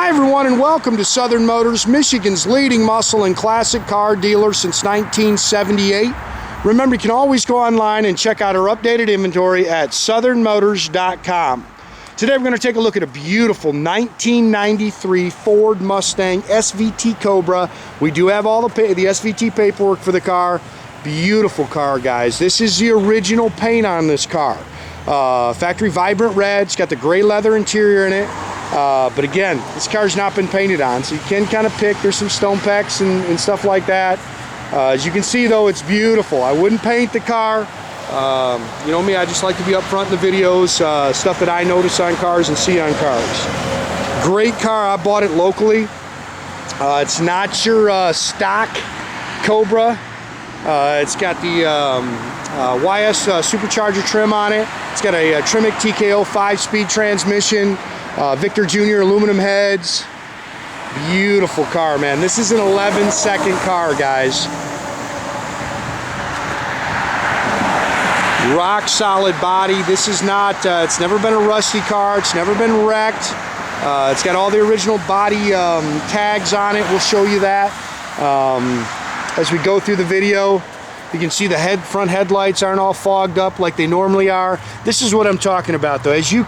Hi everyone, and welcome to Southern Motors, Michigan's leading muscle and classic car dealer since 1978. Remember, you can always go online and check out our updated inventory at southernmotors.com. Today we're going to take a look at a beautiful 1993 Ford Mustang SVT Cobra. We do have all the SVT paperwork for the car. Beautiful car, guys. This is the original paint on this car. Factory vibrant red. It's got the gray leather interior in it. But again, this car's not been painted on, so you can kind of pick. There's some stone pecks and stuff like that. As you can see, though, it's beautiful. I wouldn't paint the car. You know me, I just like to be up front in the videos, stuff that I notice on cars and see on cars. Great car. I bought it locally. It's not your stock Cobra. It's got the YS Supercharger trim on it. It's got a Tremec TKO 5-speed transmission. Victor Jr. aluminum heads. Beautiful car, man. This is an 11-second car, guys. Rock solid body. This is not, it's never been a rusty car. It's never been wrecked. It's got all the original body tags on it. We'll show you that as we go through the video. You can see the front headlights aren't all fogged up like they normally are. This is what I'm talking about, though. As you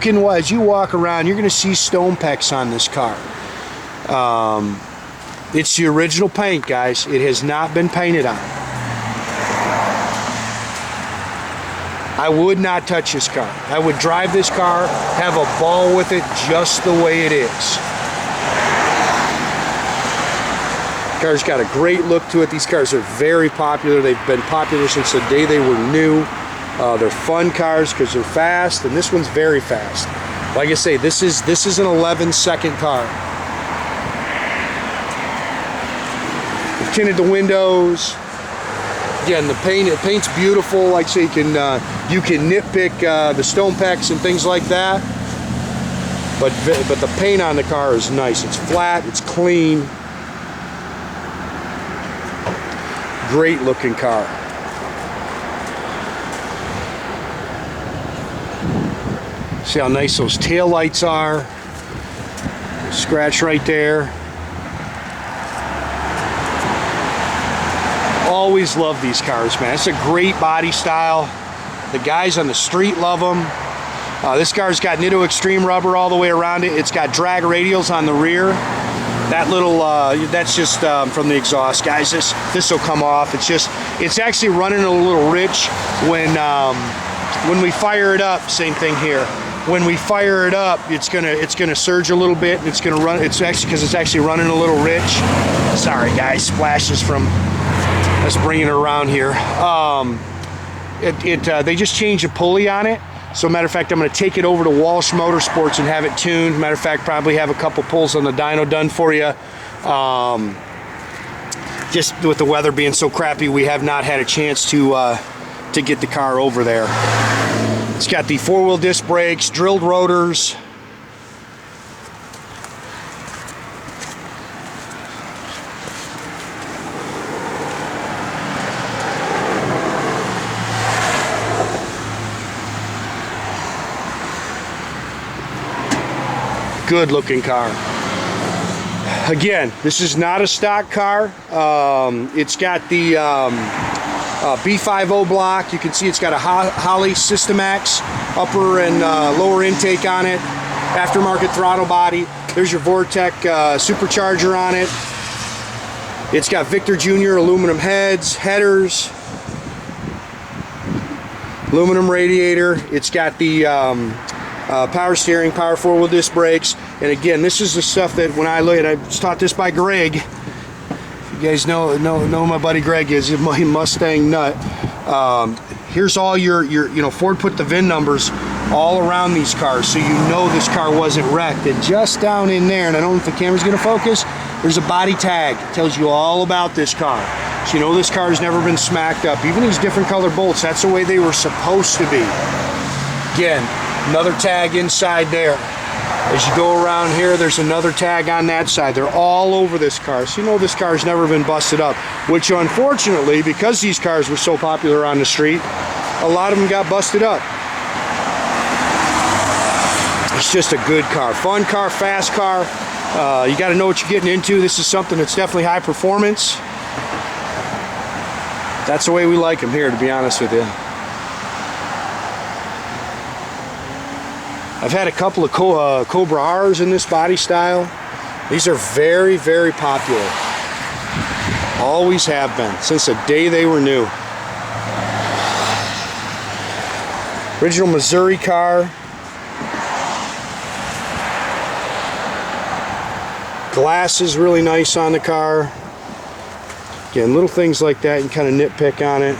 walk around, you're going to see stone pecks on this car. It's the original paint, guys. It has not been painted on. I would not touch this car. I would drive this car, have a ball with it just the way it is. Car's got a great look to it. These cars are very popular. They've been popular since the day they were new. They're fun cars because they're fast, and this one's very fast. Like I say, this is an 11-second car. We've tinted the windows. Again, the paint's beautiful. Like I say, you can nitpick the stone pecks and things like that. But the paint on the car is nice. It's flat. It's clean. Great looking car. See how nice those tail lights are. Scratch right there. Always love these cars, man. It's a great body style. The guys on the street love them. This car's got Nitto Extreme rubber all the way around it. It's got drag radials on the rear. That little, that's just from the exhaust, guys. This will come off. It's actually running a little rich when we fire it up. Same thing here. When we fire it up, it's gonna surge a little bit. And it's gonna run. It's actually because it's actually running a little rich. Sorry, guys. Splashes from us bringing it around here. They just changed a pulley on it. So matter of fact, I'm going to take it over to Walsh Motorsports and have it tuned. Matter of fact, probably have a couple pulls on the dyno done for you. Just with the weather being so crappy, we have not had a chance to get the car over there. It's got the 4-wheel disc brakes, drilled rotors. Good looking car. Again, this is not a stock car. It's got the B50 block. You can see it's got a Holley Systemax upper and lower intake on it. Aftermarket throttle body. There's your Vortec Supercharger on it. It's got Victor Jr. aluminum headers. Aluminum radiator. It's got the power steering, power 4-wheel disc brakes. And again, this is the stuff that when I look at, I was taught this by Greg. You guys know who my buddy Greg is. He's my Mustang nut. Here's all your Ford put the VIN numbers all around these cars, so you know this car wasn't wrecked. And just down in there, and I don't know if the camera's gonna focus, there's a body tag. It tells you all about this car. So you know this car has never been smacked up. Even these different color bolts, that's the way they were supposed to be. Again, another tag inside there. As you go around here, there's another tag on that side. They're all over this car. So you know this car's never been busted up. Which unfortunately, because these cars were so popular on the street, a lot of them got busted up. It's just a good car. Fun car, fast car. You got to know what you're getting into. This is something that's definitely high performance. That's the way we like them here, to be honest with you. I've had a couple of Cobra R's in this body style. These are very, very popular. Always have been, since the day they were new. Original Missouri car. Glass is really nice on the car. Again, little things like that, you can kind of nitpick on it.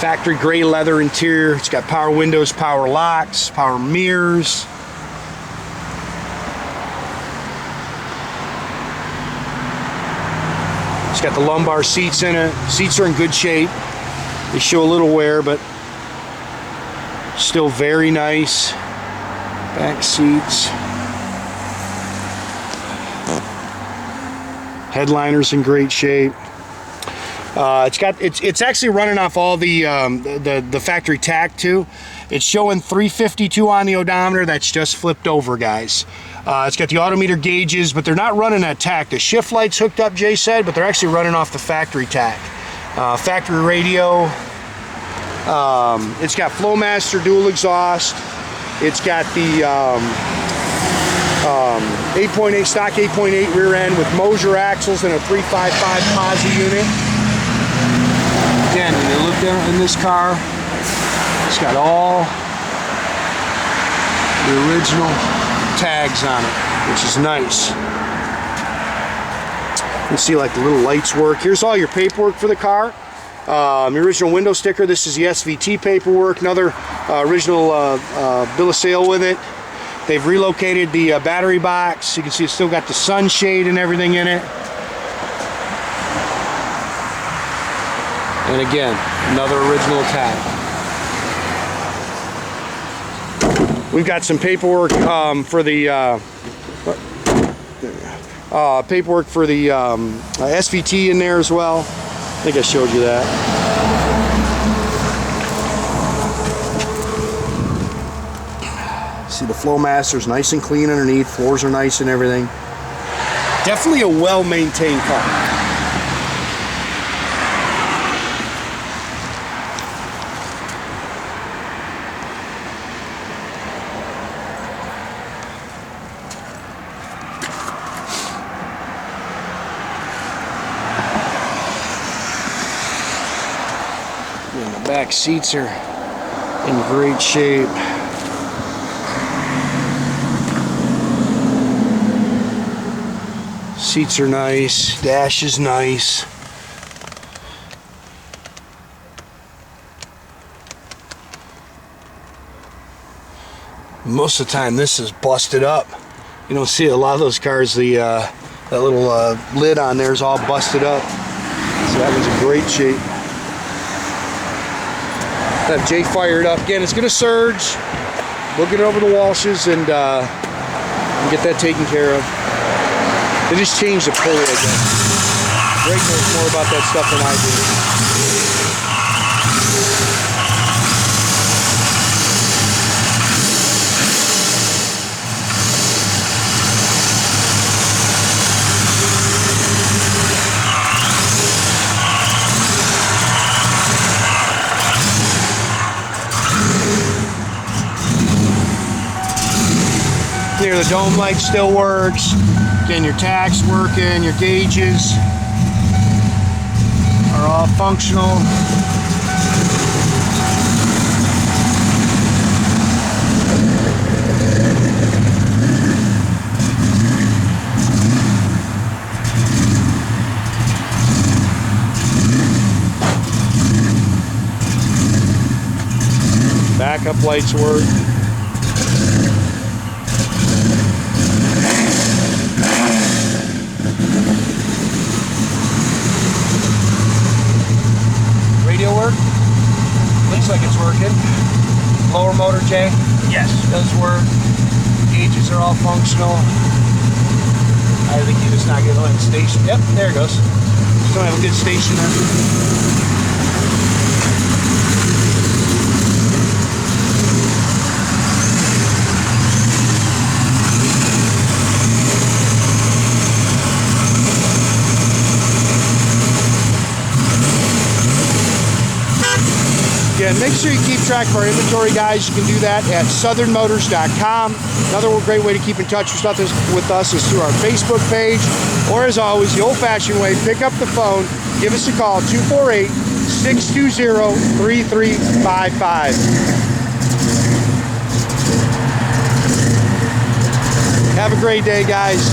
Factory gray leather interior. It's got power windows, power locks, power mirrors. It's got the lumbar seats in it. Seats are in good shape. They show a little wear, but still very nice. Back seats. Headliner's in great shape. It's actually running off all the factory tack too. It's showing 352 on the odometer. That's just flipped over, guys. It's got the Autometer gauges, but they're not running that tack. The shift light's hooked up, Jay said, but they're actually running off the factory tack. Factory radio. It's got Flowmaster dual exhaust. It's got the 8.8 stock 8.8 rear end with Moser axles and a 355 posi unit. Again, when you look there in this car, it's got all the original tags on it, which is nice. You can see like the little lights work. Here's all your paperwork for the car. The original window sticker. This is the SVT paperwork. Another original bill of sale with it. They've relocated the battery box. You can see it's still got the sunshade and everything in it. And again, another original tag. We've got some paperwork for the SVT in there as well. I think I showed you that. See, the Flowmaster's nice and clean underneath. Floors are nice and everything. Definitely a well-maintained car. And the back seats are in great shape. Seats are nice, dash is nice. Most of the time this is busted up. You don't see a lot of those cars, that little lid on there is all busted up. So that one's in great shape. Have Jay fired up. Again, it's going to surge. We'll get it over the Walshes and get that taken care of. They just changed the pulley, I guess. Greg knows more about that stuff than I do. Here, the dome light still works. Again, your tach's working, your gauges are all functional. Backup lights work. Work? Looks like it's working. Lower motor, Jay? Yes, does work. Gauges are all functional. I think you just not get a station. Yep, there it goes. Just don't have a good station there. And make sure you keep track of our inventory, guys. You can do that at southernmotors.com. Another great way to keep in touch with us is through our Facebook page. Or as always, the old-fashioned way, pick up the phone, give us a call, 248-620-3355. Have a great day, guys.